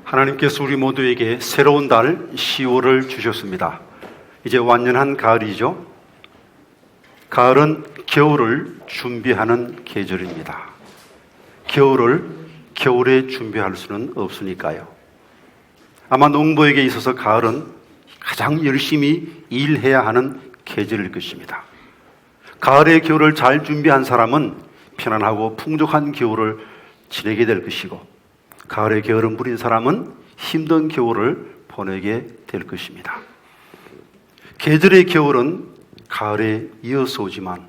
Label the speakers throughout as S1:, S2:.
S1: 하나님께서 우리 모두에게 새로운 달 10월을 주셨습니다. 이제 완연한 가을이죠. 가을은 겨울을 준비하는 계절입니다. 겨울을 겨울에 준비할 수는 없으니까요. 아마 농부에게 있어서 가을은 가장 열심히 일해야 하는 계절일 것입니다. 가을의 겨울을 잘 준비한 사람은 편안하고 풍족한 겨울을 지내게 될 것이고, 가을의 게으름 부린 사람은 힘든 겨울을 보내게 될 것입니다. 계절의 겨울은 가을에 이어서 오지만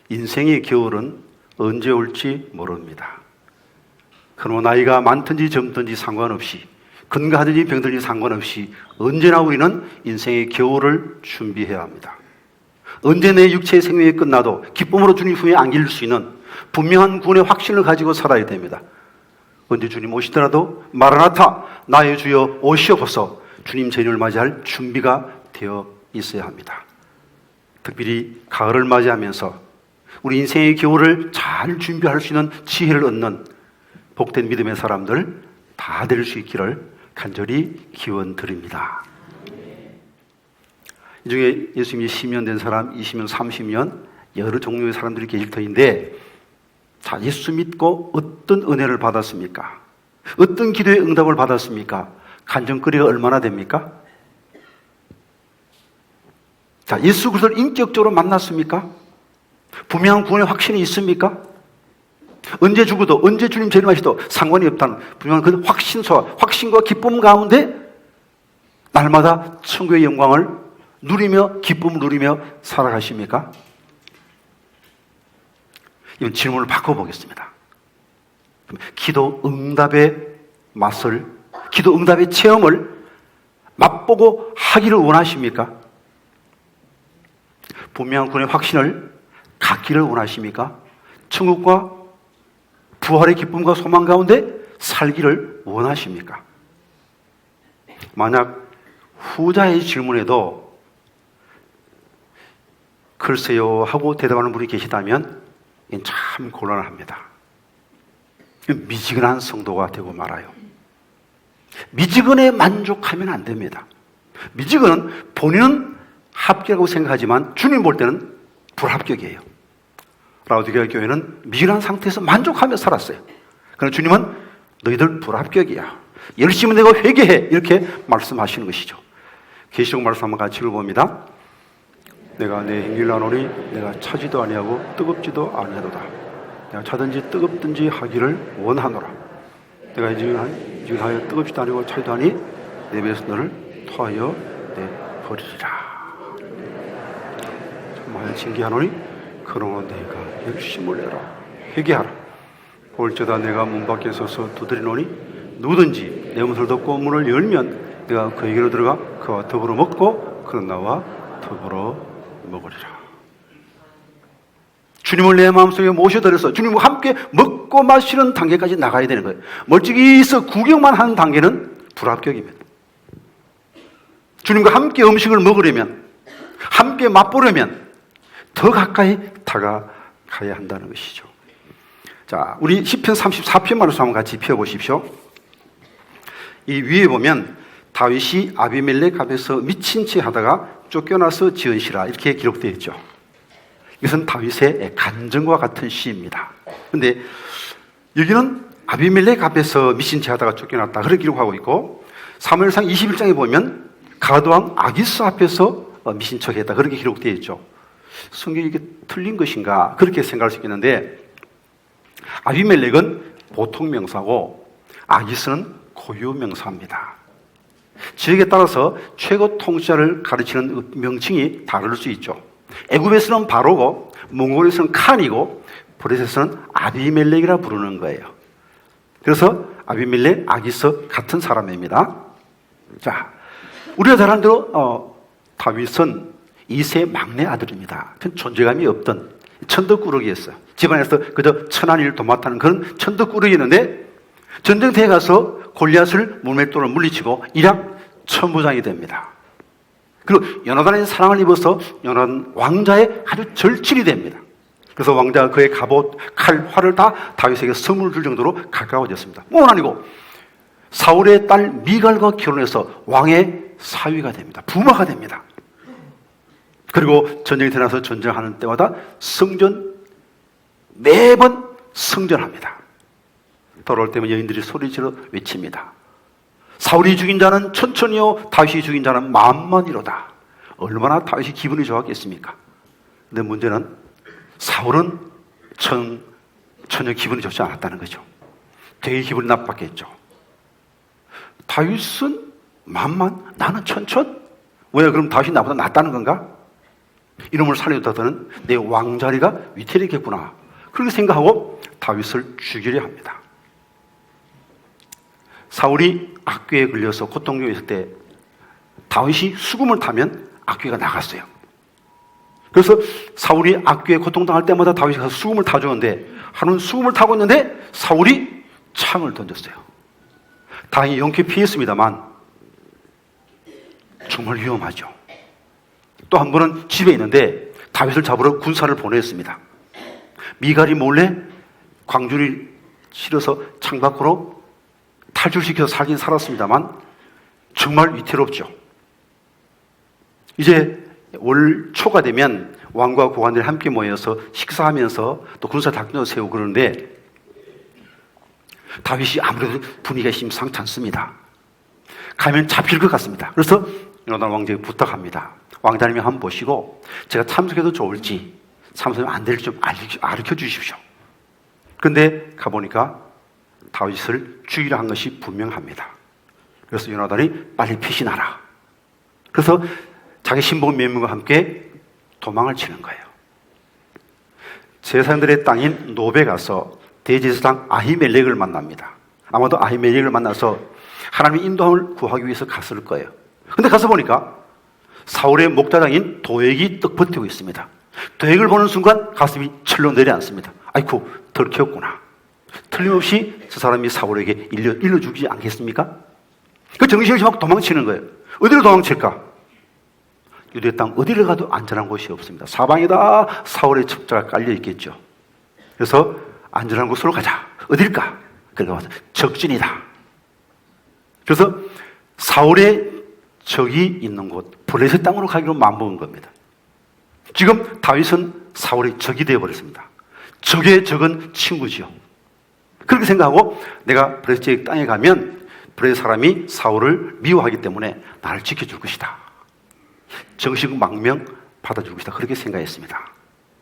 S1: 인생의 겨울은 언제 올지 모릅니다. 그러나 나이가 많든지 젊든지 상관없이, 건강하든지 병든지 상관없이 언제나 우리는 인생의 겨울을 준비해야 합니다. 언제 내 육체의 생명이 끝나도 기쁨으로 주님 품에 안길 수 있는 분명한 구원의 확신을 가지고 살아야 됩니다. 언제 주님 오시더라도 마라나타, 나의 주여 오시옵소서, 주님 재림을 맞이할 준비가 되어 있어야 합니다. 특별히 가을을 맞이하면서 우리 인생의 겨울을 잘 준비할 수 있는 지혜를 얻는 복된 믿음의 사람들 다 될 수 있기를 간절히 기원드립니다. 이 중에 예수님이 10년 된 사람, 20년, 30년 여러 종류의 사람들이 계실 터인데, 자, 예수 믿고 어떤 은혜를 받았습니까? 어떤 기도의 응답을 받았습니까? 간증거리가 얼마나 됩니까? 자, 예수 그리스도를 인격적으로 만났습니까? 분명한 구원의 확신이 있습니까? 언제 죽어도 언제 주님 재림하시도 상관이 없다는 분명한 그 확신과 기쁨 가운데 날마다 천국의 영광을 누리며 기쁨을 누리며 살아가십니까? 이번 질문을 바꿔보겠습니다. 기도 응답의 맛을, 기도 응답의 체험을 맛보고 하기를 원하십니까? 분명한 구원의 확신을 갖기를 원하십니까? 천국과 부활의 기쁨과 소망 가운데 살기를 원하십니까? 만약 후자의 질문에도 글쎄요 하고 대답하는 분이 계시다면 이건 참 곤란합니다. 미지근한 성도가 되고 말아요. 미지근에 만족하면 안 됩니다. 미지근은 본인은 합격이라고 생각하지만 주님 볼 때는 불합격이에요. 라오디게아 교회는 미지근한 상태에서 만족하며 살았어요. 그러나 주님은 너희들 불합격이야, 열심히 내고 회개해, 이렇게 말씀하시는 것이죠. 계시록 말씀 한번 같이 읽어봅니다. 내가 내 행위를 아노니 내가 차지도 아니하고 뜨겁지도 아니하도다. 내가 차든지 뜨겁든지 하기를 원하노라. 내가 이지하여 뜨겁지도 아니고 차지도 아니 내 배에서 너를 토하여 내버리리라. 정말 징계하노니 그러므로 내가 열심을 내라, 회개하라. 볼지어다 내가 문 밖에 서서 두드리노니 누구든지 내 문을 닫고 문을 열면 내가 그에게로 들어가 그와 더불어 먹고 그는 나와 더불어 먹으리라. 주님을 내 마음속에 모셔드려서 주님과 함께 먹고 마시는 단계까지 나가야 되는 거예요. 멀찍이서 구경만 하는 단계는 불합격입니다. 주님과 함께 음식을 먹으려면, 함께 맛보려면 더 가까이 다가가야 한다는 것이죠. 자, 우리 시편 34편 말씀 한번 같이 펴보십시오. 이 위에 보면 다윗이 아비멜렉 앞에서 미친 채 하다가 쫓겨나서 지은 시라 이렇게 기록되어 있죠. 이것은 다윗의 간증과 같은 시입니다. 그런데 여기는 아비멜렉 앞에서 미친 채 하다가 쫓겨났다, 그렇게 기록하고 있고, 사무엘상 21장에 보면 가드왕 아기스 앞에서 미친 척했다, 그렇게 기록되어 있죠. 성경이 이게 틀린 것인가 그렇게 생각할 수 있겠는데, 아비멜렉은 보통 명사고 아기스는 고유 명사입니다. 지역에 따라서 최고 통치자를 가르치는 명칭이 다를 수 있죠. 애굽에서는 바로고 몽골에서는 칸이고 브레스에서는 아비멜렉이라 부르는 거예요. 그래서 아비멜렉, 아기스 같은 사람입니다. 자, 우리가 잘 아는 대로 다윗은 이세 막내 아들입니다. 존재감이 없던 천덕꾸러기였어요. 집안에서 그저 천한 일 도맡아는 그런 천덕꾸러기였는데, 전쟁터에 가서 골리앗을 물맷돌로 물리치고 일약 천부장이 됩니다. 그리고 요나단의 사랑을 입어서 요나단 왕자의 아주 절친이 됩니다. 그래서 왕자가 그의 갑옷, 칼, 활을 다 다윗에게 선물을 줄 정도로 가까워졌습니다. 뭐는 아니고 사울의 딸 미갈과 결혼해서 왕의 사위가 됩니다. 부마가 됩니다. 그리고 전쟁이 일어나서 전쟁하는 때마다 매번 성전합니다. 돌아올 때면 여인들이 소리질러 외칩니다. 사울이 죽인 자는 천천히요, 다윗이 죽인 자는 만만이로다. 얼마나 다윗이 기분이 좋았겠습니까? 근데 문제는 사울은 전혀 기분이 좋지 않았다는 거죠. 되게 기분이 나빴겠죠. 다윗은 만만, 나는 천천? 왜 그럼 다윗이 나보다 낫다는 건가? 이놈을 살려두다는 내 왕자리가 위태롭겠구나. 그렇게 생각하고 다윗을 죽이려 합니다. 사울이 악귀에 걸려서 고통중에 있을 때 다윗이 수금을 타면 악귀가 나갔어요. 그래서 사울이 악귀에 고통당할 때마다 다윗이 가서 수금을 타주는데 하루는 수금을 타고 있는데 사울이 창을 던졌어요. 다행히 용케 피했습니다만 정말 위험하죠. 또 한 번은 집에 있는데 다윗을 잡으러 군사를 보냈습니다. 미갈이 몰래 광주를 실어서 창밖으로 탈출시켜서 살긴 살았습니다만 정말 위태롭죠. 이제 올 초가 되면 왕과 고관들이 함께 모여서 식사하면서 또 군사 작전을 세우고 그러는데 다윗이 아무래도 분위기가 심상치 않습니다. 가면 잡힐 것 같습니다. 그래서 요나단 왕제에게 부탁합니다. 왕자님이 한번 보시고 제가 참석해도 좋을지 참석하면 안 될지 좀 알려 주십시오. 그런데 가보니까 다윗을 죽이려 한 것이 분명합니다. 그래서 요나단이 빨리 피신하라. 그래서 자기 신복 몇 명과 함께 도망을 치는 거예요. 제사장들의 땅인 노베 가서 대제사장 아히멜렉을 만납니다. 아마도 아히멜렉을 만나서 하나님의 인도함을 구하기 위해서 갔을 거예요. 근데 가서 보니까 사울의 목자장인 도액이 떡 버티고 있습니다. 도액을 보는 순간 가슴이 철렁 내려앉습니다. 아이쿠, 들켰구나. 틀림없이 저 사람이 사울에게 일러주지 않겠습니까? 그 정신없이 막 도망치는 거예요. 어디로 도망칠까? 유대 땅 어디를 가도 안전한 곳이 없습니다. 사방에다 사울의 첩자가 깔려 있겠죠. 그래서 안전한 곳으로 가자. 어딜까? 그러니까 와서 적진이다. 그래서 사울의 적이 있는 곳 블레셋 땅으로 가기로 마음먹은 겁니다. 지금 다윗은 사울의 적이 되어버렸습니다. 적의 적은 친구지요. 그렇게 생각하고 내가 블레셋 땅에 가면 블레셋 사람이 사울을 미워하기 때문에 나를 지켜줄 것이다. 정식 망명 받아줄 것이다. 그렇게 생각했습니다.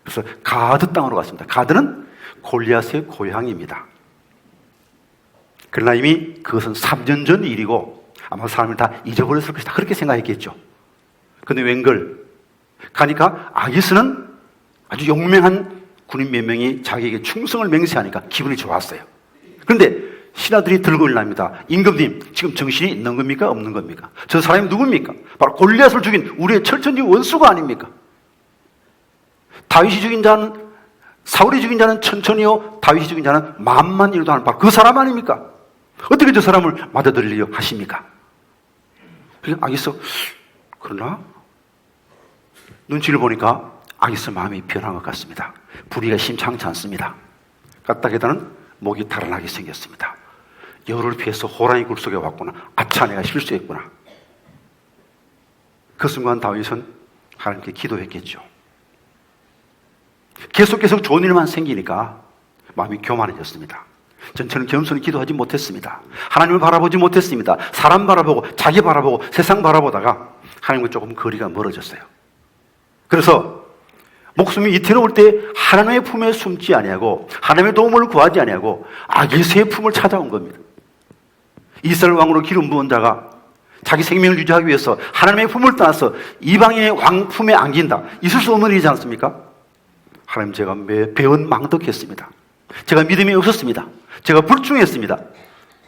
S1: 그래서 가드 땅으로 갔습니다. 가드는 골리앗의 고향입니다. 그러나 이미 그것은 3년 전 일이고 아마 사람을 다 잊어버렸을 것이다. 그렇게 생각했겠죠. 그런데 웬걸 가니까 아기스는 아주 용맹한 군인 몇 명이 자기에게 충성을 맹세하니까 기분이 좋았어요. 그런데 신하들이 들고 일납니다. 임금님, 지금 정신이 있는 겁니까? 없는 겁니까? 저 사람이 누굽니까? 바로 골리앗을 죽인 우리의 철천지 원수가 아닙니까? 다윗이 죽인 자는, 사울이 죽인 자는 천천히요, 다윗이 죽인 자는 만만이로도 하는 바로 그 사람 아닙니까? 어떻게 저 사람을 맞아들이려 하십니까? 그래서 아기스, 그러나 눈치를 보니까 아기스 마음이 변한 것 같습니다. 분위기가 심상치 않습니다. 까딱에다는 목이 달아나게 생겼습니다. 열을 피해서 호랑이 굴 속에 왔구나. 아차, 내가 실수했구나. 그 순간 다윗은 하나님께 기도했겠죠. 계속 좋은 일만 생기니까 마음이 교만해졌습니다. 전처럼 겸손히 기도하지 못했습니다. 하나님을 바라보지 못했습니다. 사람 바라보고 자기 바라보고 세상 바라보다가 하나님과 조금 거리가 멀어졌어요. 그래서 목숨이 위태로울 때 하나님의 품에 숨지 아니하고 하나님의 도움을 구하지 아니하고 아기스의 품을 찾아온 겁니다. 이스라엘 왕으로 기름 부은 자가 자기 생명을 유지하기 위해서 하나님의 품을 떠나서 이방인의 왕 품에 안긴다. 있을 수 없는 일이지 않습니까? 하나님, 제가 배은 망덕했습니다. 제가 믿음이 없었습니다. 제가 불중했습니다.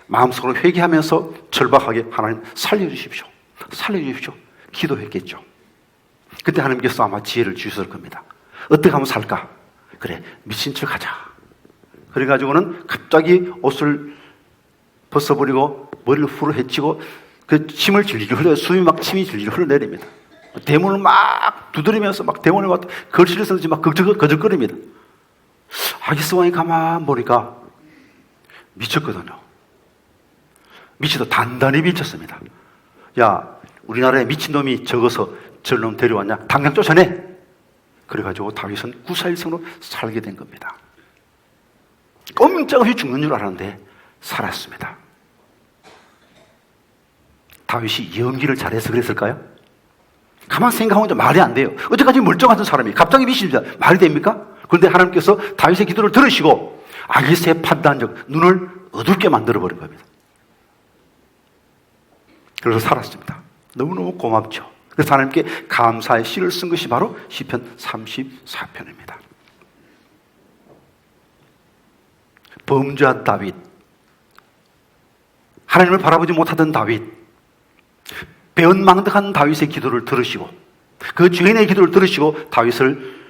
S1: 마음속으로 회개하면서 절박하게 하나님 살려주십시오. 살려주십시오. 기도했겠죠. 그때 하나님께서 아마 지혜를 주셨을 겁니다. 어떻게 하면 살까? 그래, 미친 척 하자. 그래가지고는 갑자기 옷을 벗어버리고 머리를 후루 헤치고 그 침을 질질 흘려요. 숨이 막 침이 질질 흘러내립니다. 대문을 막 두드리면서 막 대문을 막 걸실을 쓰듯이 막 거적거립니다. 아기스 왕이 가만 보니까 미쳤거든요. 미치도 단단히 미쳤습니다. 야, 우리나라에 미친놈이 적어서 저놈 데려왔냐? 당장 쫓아내! 그래가지고 다윗은 구사일생으로 살게 된 겁니다. 꼼짝없이 죽는 줄 알았는데 살았습니다. 다윗이 연기를 잘해서 그랬을까요? 가만 생각하면 말이 안 돼요. 어제까지 멀쩡하던 사람이 갑자기 미칩니다. 말이 됩니까? 그런데 하나님께서 다윗의 기도를 들으시고 아기새의 판단적 눈을 어둡게 만들어버린 겁니다. 그래서 살았습니다. 너무너무 고맙죠. 그래서 하나님께 감사의 시를 쓴 것이 바로 시편 34편입니다. 범죄한 다윗, 하나님을 바라보지 못하던 다윗, 배은망덕한 다윗의 기도를 들으시고 그 죄인의 기도를 들으시고 다윗을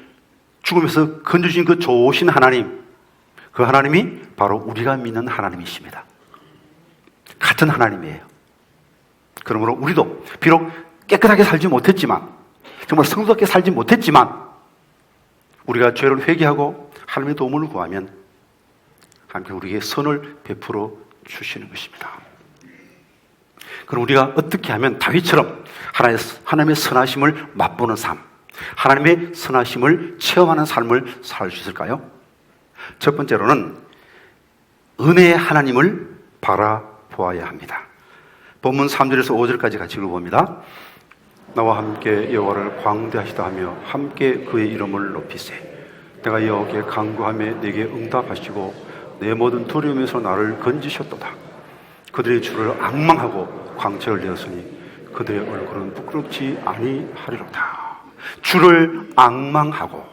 S1: 죽음에서 건져주신 그 좋으신 하나님, 그 하나님이 바로 우리가 믿는 하나님이십니다. 같은 하나님이에요. 그러므로 우리도 비록 깨끗하게 살지 못했지만, 정말 성스럽게 살지 못했지만 우리가 죄를 회개하고 하나님의 도움을 구하면 하나님께 우리에게 선을 베풀어 주시는 것입니다. 그럼 우리가 어떻게 하면 다윗처럼 하나님의 선하심을 맛보는 삶, 하나님의 선하심을 체험하는 삶을 살 수 있을까요? 첫 번째로는 은혜의 하나님을 바라보아야 합니다. 본문 3절에서 5절까지 같이 읽어봅니다. 나와 함께 여호와를 광대하시다 하며 함께 그의 이름을 높이세. 내가 여호와께 간구하며 내게 응답하시고 내 모든 두려움에서 나를 건지셨도다. 그들의 주를 앙망하고 광채를 내었으니 그들의 얼굴은 부끄럽지 아니하리로다. 주를 앙망하고,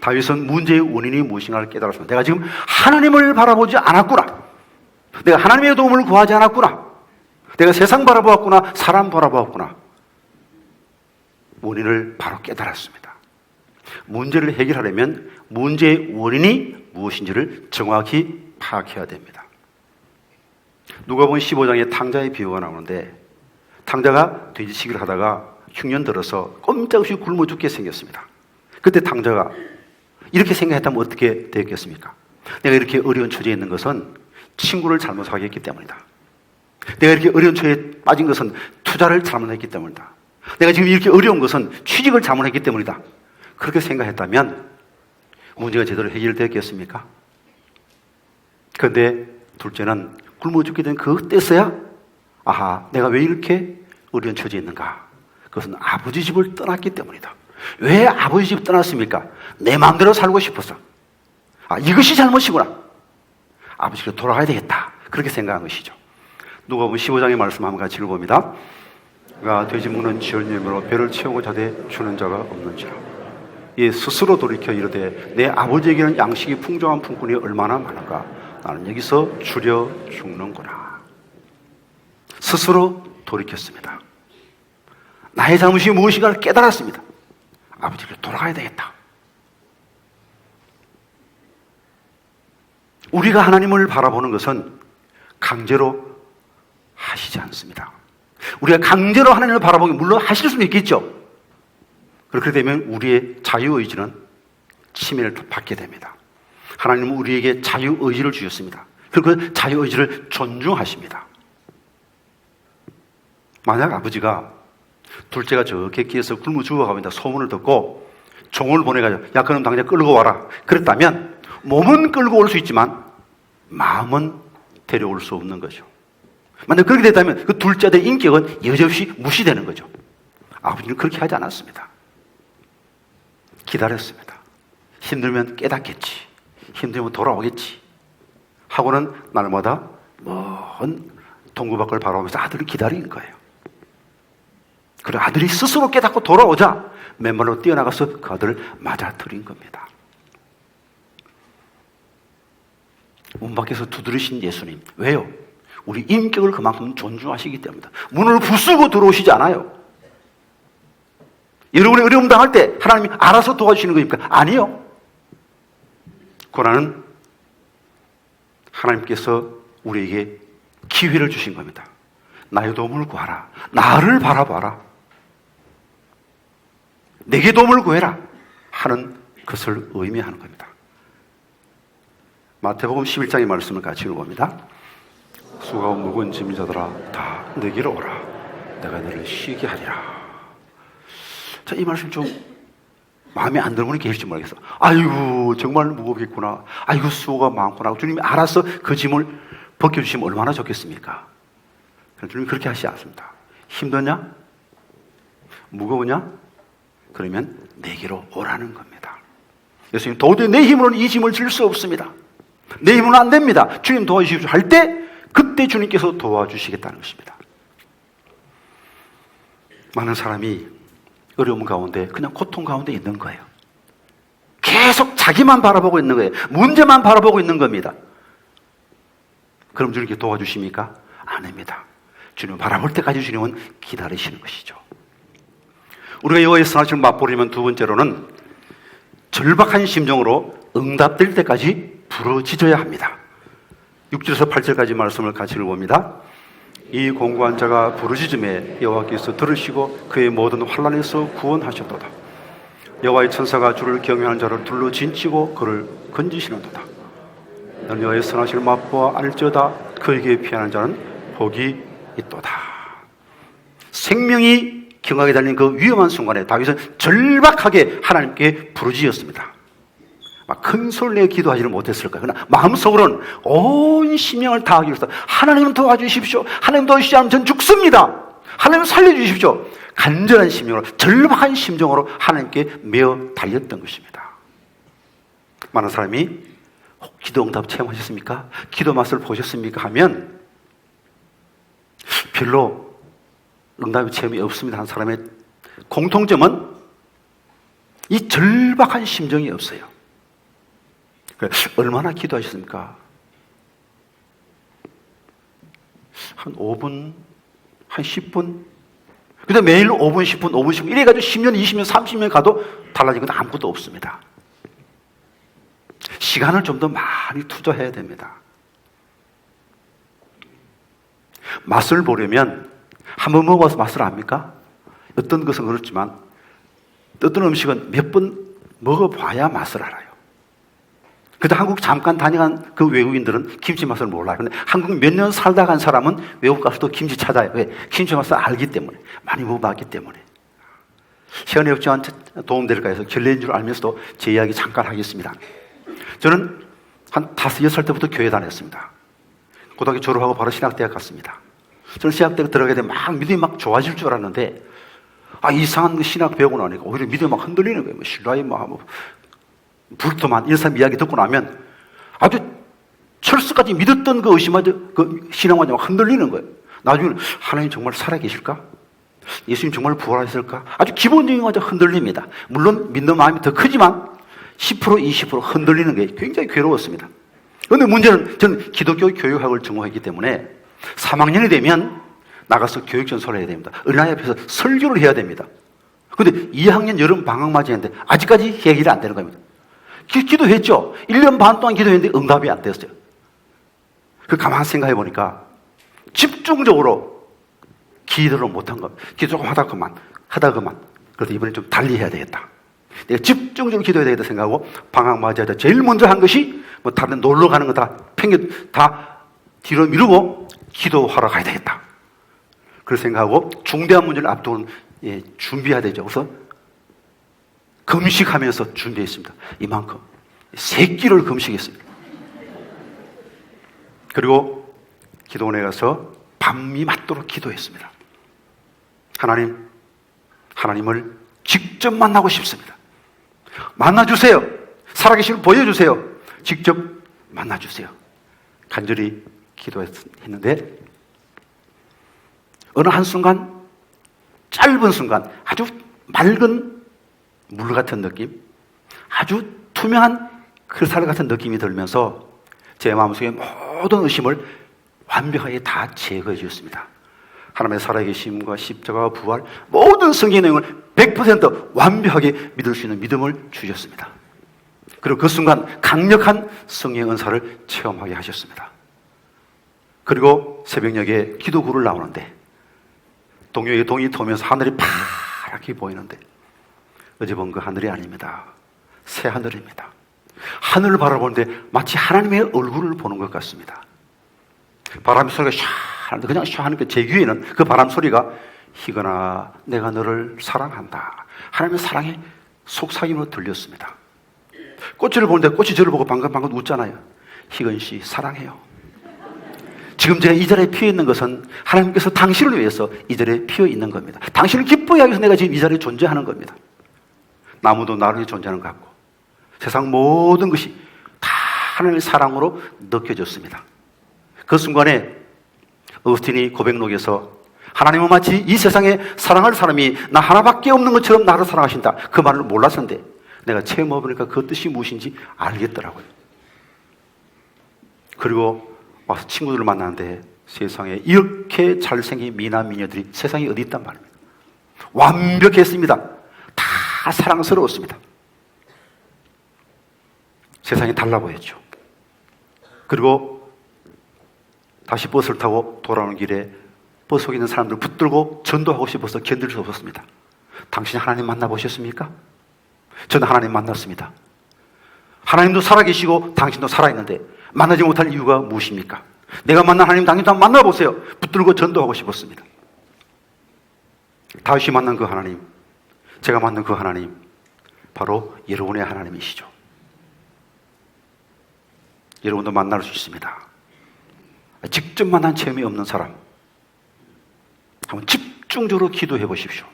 S1: 다윗은 문제의 원인이 무엇인가를 깨달았습니다. 내가 지금 하나님을 바라보지 않았구나. 내가 하나님의 도움을 구하지 않았구나. 내가 세상 바라보았구나. 사람 바라보았구나. 원인을 바로 깨달았습니다. 문제를 해결하려면 문제의 원인이 무엇인지를 정확히 파악해야 됩니다. 누가복음 15장에 탕자의 비유가 나오는데, 탕자가 돼지치기를 하다가 흉년 들어서 꼼짝없이 굶어 죽게 생겼습니다. 그때 탕자가 이렇게 생각했다면 어떻게 되었겠습니까? 내가 이렇게 어려운 처지에 있는 것은 친구를 잘못 사귀었기 때문이다. 내가 이렇게 어려운 처지에 빠진 것은 투자를 잘못했기 때문이다. 내가 지금 이렇게 어려운 것은 취직을 잘못했기 때문이다. 그렇게 생각했다면 문제가 제대로 해결되었겠습니까? 그런데 둘째는 굶어 죽게 된 그때서야 아하, 내가 왜 이렇게 어려운 처지에 있는가? 그것은 아버지 집을 떠났기 때문이다. 왜 아버지 집 떠났습니까? 내 마음대로 살고 싶어서. 아, 이것이 잘못이구나. 아버지로 돌아가야 되겠다. 그렇게 생각한 것이죠. 누가복음 15장의 말씀 한번 같이 읽어봅니다. 가 돼지 먹는 지혈님으로 배를 채우고자 되 주는 자가 없는지라. 이 스스로 돌이켜 이르되 내 아버지에게는 양식이 풍족한 품꾼이 얼마나 많은가. 나는 여기서 줄여 죽는구나. 스스로 돌이켰습니다. 나의 잘못이 무엇인가를 깨달았습니다. 아버지를 돌아가야 되겠다. 우리가 하나님을 바라보는 것은 강제로 하시지 않습니다. 우리가 강제로 하나님을 바라보기 물론 하실 수는 있겠죠. 그렇게 되면 우리의 자유의지는 침해를 받게 됩니다. 하나님은 우리에게 자유의지를 주셨습니다. 그리고 그 자유의지를 존중하십니다. 만약 아버지가 둘째가 저 객기에서 굶어 죽어가고 소문을 듣고 종을 보내가지고 야 그럼 당장 끌고 와라 그랬다면 몸은 끌고 올 수 있지만 마음은 데려올 수 없는 거죠. 만약 그렇게 됐다면 그 둘째 아들의 인격은 여지없이 무시되는 거죠. 아버지는 그렇게 하지 않았습니다. 기다렸습니다. 힘들면 깨닫겠지, 힘들면 돌아오겠지 하고는 날마다 먼 동구 밖을 바라보면서 아들을 기다린 거예요. 그리고 아들이 스스로 깨닫고 돌아오자 맨발로 뛰어나가서 그 아들을 맞아들인 겁니다. 문 밖에서 두드리신 예수님, 왜요? 우리 인격을 그만큼 존중하시기 때문이다. 문을 부수고 들어오시지 않아요. 여러분이 어려움 당할 때 하나님이 알아서 도와주시는 겁니까? 아니요. 고난은 하나님께서 우리에게 기회를 주신 겁니다. 나의 도움을 구하라. 나를 바라봐라. 내게 도움을 구해라 하는 것을 의미하는 겁니다. 마태복음 11장의 말씀을 같이 읽어봅니다. 수고하고 무거운 짐을 자들아 다 내게로 오라. 내가 너를 쉬게 하리라. 자, 이 말씀 좀 마음에 안 드는 분이 계실지 모르겠어. 아이고 정말 무겁겠구나. 아이고 수고가 많구나. 주님이 알아서 그 짐을 벗겨주시면 얼마나 좋겠습니까? 주님이 그렇게 하시지 않습니다. 힘드냐? 무거우냐? 그러면 내게로 오라는 겁니다. 예수님 도저히 내 힘으로는 이 짐을 질 수 없습니다. 내 힘으로는 안 됩니다. 주님 도와주십시오 할 때 그때 주님께서 도와주시겠다는 것입니다. 많은 사람이 어려움 가운데 그냥 고통 가운데 있는 거예요. 계속 자기만 바라보고 있는 거예요. 문제만 바라보고 있는 겁니다. 그럼 주님께 도와주십니까? 아닙니다. 주님 바라볼 때까지 주님은 기다리시는 것이죠. 우리가 여호와의 선하심을 맛보려면 두 번째로는 절박한 심정으로 응답될 때까지 부르짖어야 합니다. 6절에서 8절까지 말씀을 같이 읽어봅니다. 이 공고한 자가 부르짖음에 여호와께서 들으시고 그의 모든 환난에서 구원하셨도다. 여호와의 천사가 주를 경외하는 자를 둘러 진치고 그를 건지시는도다. 너는 여호와의 선하심을 맛보아 알지어다. 그에게 피하는 자는 복이 있도다. 생명이 경하게 달린 그 위험한 순간에 다윗은 절박하게 하나님께 부르짖었습니다. 막 큰 소리를 내어 기도하지는 못했을까요? 그러나 마음속으로는 온 심령을 다하기 위해서 하나님 도와주십시오. 하나님 도와주시지 않으면 전 죽습니다. 하나님 살려주십시오. 간절한 심령으로, 절박한 심정으로 하나님께 메어 달렸던 것입니다. 많은 사람이 기도 응답 체험하셨습니까? 기도 맛을 보셨습니까? 하면 별로 응답의 체험이 없습니다 하는 사람의 공통점은 이 절박한 심정이 없어요. 얼마나 기도하셨습니까? 한 5분, 한 10분? 근데 매일 5분, 10분, 5분, 10분 이래가지고 10년, 20년, 30년 가도 달라진 건 아무것도 없습니다. 시간을 좀 더 많이 투자해야 됩니다. 맛을 보려면 한번 먹어봐서 맛을 압니까? 어떤 것은 그렇지만 어떤 음식은 몇 번 먹어봐야 맛을 알아요. 그때 한국 잠깐 다녀간 그 외국인들은 김치 맛을 몰라요. 근데 한국 몇 년 살다 간 사람은 외국 가서도 김치 찾아요. 왜? 김치 맛을 알기 때문에. 많이 먹어봤기 때문에. 시간이 없지만 도움될까 해서 결례인 줄 알면서도 제 이야기 잠깐 하겠습니다. 저는 한 5, 6살 때부터 교회 다녔습니다. 고등학교 졸업하고 바로 신학대학 갔습니다. 저는 신학대학 들어가게 되면 막 믿음이 막 좋아질 줄 알았는데 이상한 그 신학 배우고 나니까 오히려 믿음이 막 흔들리는 거예요. 신라이 불토만 이런 사람 이야기 듣고 나면 아주 철수까지 믿었던 그 의심마저 그 신앙마저 막 흔들리는 거예요. 나중에는 하나님 정말 살아계실까? 예수님 정말 부활하셨을까? 아주 기본적인 것마저 흔들립니다. 물론 믿는 마음이 더 크지만 10%, 20% 흔들리는 게 굉장히 괴로웠습니다. 그런데 문제는 저는 기독교 교육학을 전공했기 때문에 3학년이 되면 나가서 교육전설을 해야 됩니다. 은하에 앞에서 설교를 해야 됩니다. 그런데 2학년 여름 방학 맞이했는데 아직까지 해결이 안 되는 겁니다. 기도했죠. 1년 반 동안 기도했는데 응답이 안 됐어요. 그 가만히 생각해 보니까 집중적으로 기도를 못한 겁니다. 기도 조금 하다가만. 그래서 이번에 좀 달리 해야 되겠다. 내가 집중적으로 기도해야 되겠다 생각하고 방학 맞이하자 제일 먼저 한 것이 뭐 다른 놀러 가는 거 다 뒤로 미루고 기도하러 가야 되겠다. 그렇게 생각하고 중대한 문제를 앞두고 준비해야 되죠. 그래서 금식하면서 준비했습니다. 이만큼 3끼를 금식했습니다. 그리고 기도원에 가서 밤이 맞도록 기도했습니다. 하나님을 직접 만나고 싶습니다. 만나주세요. 살아계심을 보여주세요. 직접 만나주세요. 간절히 기도했는데 어느 한순간, 짧은 순간 아주 맑은 물 같은 느낌, 아주 투명한 크리스탈 같은 느낌이 들면서 제 마음속에 모든 의심을 완벽하게 다 제거해 주셨습니다. 하나님의 살아계심과 십자가와 부활, 모든 성경의 내용을 100% 완벽하게 믿을 수 있는 믿음을 주셨습니다. 그리고 그 순간 강력한 성령의 은사를 체험하게 하셨습니다. 그리고 새벽녘에 기도구를 나오는데 동료의 동이 도면서 하늘이 파랗게 보이는데 어제 본 그 하늘이 아닙니다. 새 하늘입니다. 하늘을 바라보는데 마치 하나님의 얼굴을 보는 것 같습니다. 바람 소리가 샤 하는데 그냥 샤 하는 제 귀에는 그 바람 소리가 희건아 내가 너를 사랑한다. 하나님의 사랑이 속삭임으로 들렸습니다. 꽃을 보는데 꽃이 저를 보고 방금 웃잖아요. 희건 씨 사랑해요. 지금 제가 이 자리에 피어 있는 것은 하나님께서 당신을 위해서 이 자리에 피어 있는 겁니다. 당신을 기쁘게 하기 위해서 내가 지금 이 자리에 존재하는 겁니다. 나무도 나를 위해 존재하는 것 같고 세상 모든 것이 다 하나님의 사랑으로 느껴졌습니다. 그 순간에 어스틴이 고백록에서 하나님은 마치 이 세상에 사랑할 사람이 나 하나밖에 없는 것처럼 나를 사랑하신다. 그 말을 몰랐었는데 내가 체험해보니까 그 뜻이 무엇인지 알겠더라고요. 그리고 와서 친구들을 만나는데 세상에 이렇게 잘생긴 미남 미녀들이 세상에 어디 있단 말입니다. 완벽했습니다. 다 사랑스러웠습니다. 세상이 달라 보였죠. 그리고 다시 버스를 타고 돌아오는 길에 버스 속에 있는 사람들을 붙들고 전도하고 싶어서 견딜 수 없었습니다. 당신이 하나님 만나보셨습니까? 저는 하나님 만났습니다. 하나님도 살아계시고 당신도 살아있는데 만나지 못할 이유가 무엇입니까? 내가 만난 하나님 당신도 한번 만나보세요. 붙들고 전도하고 싶었습니다. 다윗이 만난 그 하나님, 제가 만난 그 하나님, 바로 여러분의 하나님이시죠. 여러분도 만날 수 있습니다. 직접 만난 체험이 없는 사람, 한번 집중적으로 기도해 보십시오.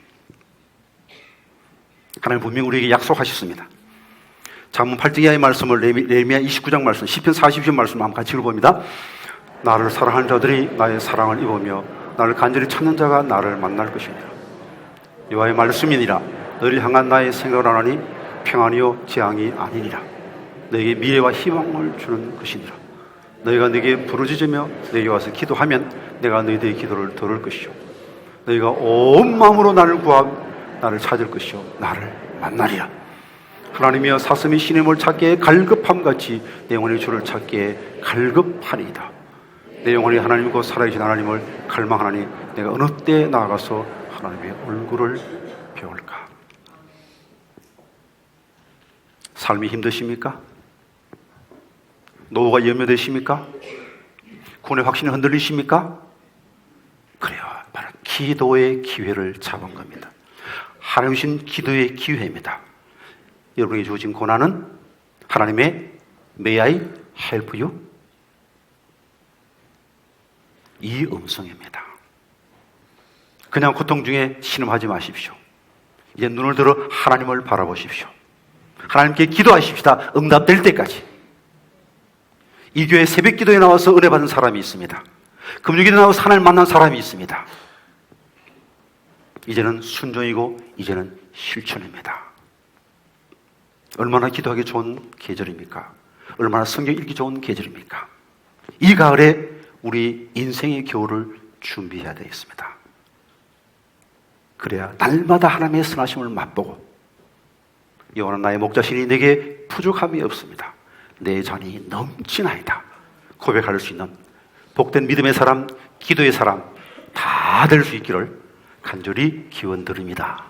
S1: 하나님 분명히 우리에게 약속하셨습니다. 잠언 8장 이하의 말씀을 예레미야 29장 말씀, 시편 40편 말씀 한번 같이 읽어봅니다. 나를 사랑하는 자들이 나의 사랑을 입으며 나를 간절히 찾는 자가 나를 만날 것이니라. 여호와의 말씀이니라. 너를 향한 나의 생각을 하나니 평안이요 재앙이 아니니라. 너에게 미래와 희망을 주는 것이니라. 너희가 내게 부르짖으며 내게 와서 기도하면 내가 너희들의 기도를 들을 것이요 너희가 온 마음으로 나를 구하며 나를 찾을 것이요 나를 만나리라. 하나님이여 사슴이 시냇을 찾기에 갈급함같이 내 영혼의 주를 찾기에 갈급하리이다. 내 영혼이 하나님 곧 살아계신 하나님을 갈망하나니 내가 어느 때에 나아가서 하나님의 얼굴을 배울까. 삶이 힘드십니까? 노후가 염려되십니까? 구원의 확신이 흔들리십니까? 그래요. 바로 기도의 기회를 잡은 겁니다. 하나님 주신 기도의 기회입니다. 여러분에게 주어진 고난은 하나님의 May I help you? 이 음성입니다. 그냥 고통 중에 신음하지 마십시오. 이제 눈을 들어 하나님을 바라보십시오. 하나님께 기도하십시다. 응답될 때까지. 이 교회 새벽 기도에 나와서 은혜 받은 사람이 있습니다. 금요일에 나와서 하나님 만난 사람이 있습니다. 이제는 순종이고 이제는 실천입니다. 얼마나 기도하기 좋은 계절입니까? 얼마나 성경 읽기 좋은 계절입니까? 이 가을에 우리 인생의 겨울을 준비해야 되겠습니다. 그래야 날마다 하나님의 선하심을 맛보고 여호와는 나의 목자시니 내게 부족함이 없습니다. 내 잔이 넘치나이다 고백할 수 있는 복된 믿음의 사람, 기도의 사람 다 될 수 있기를 간절히 기원드립니다.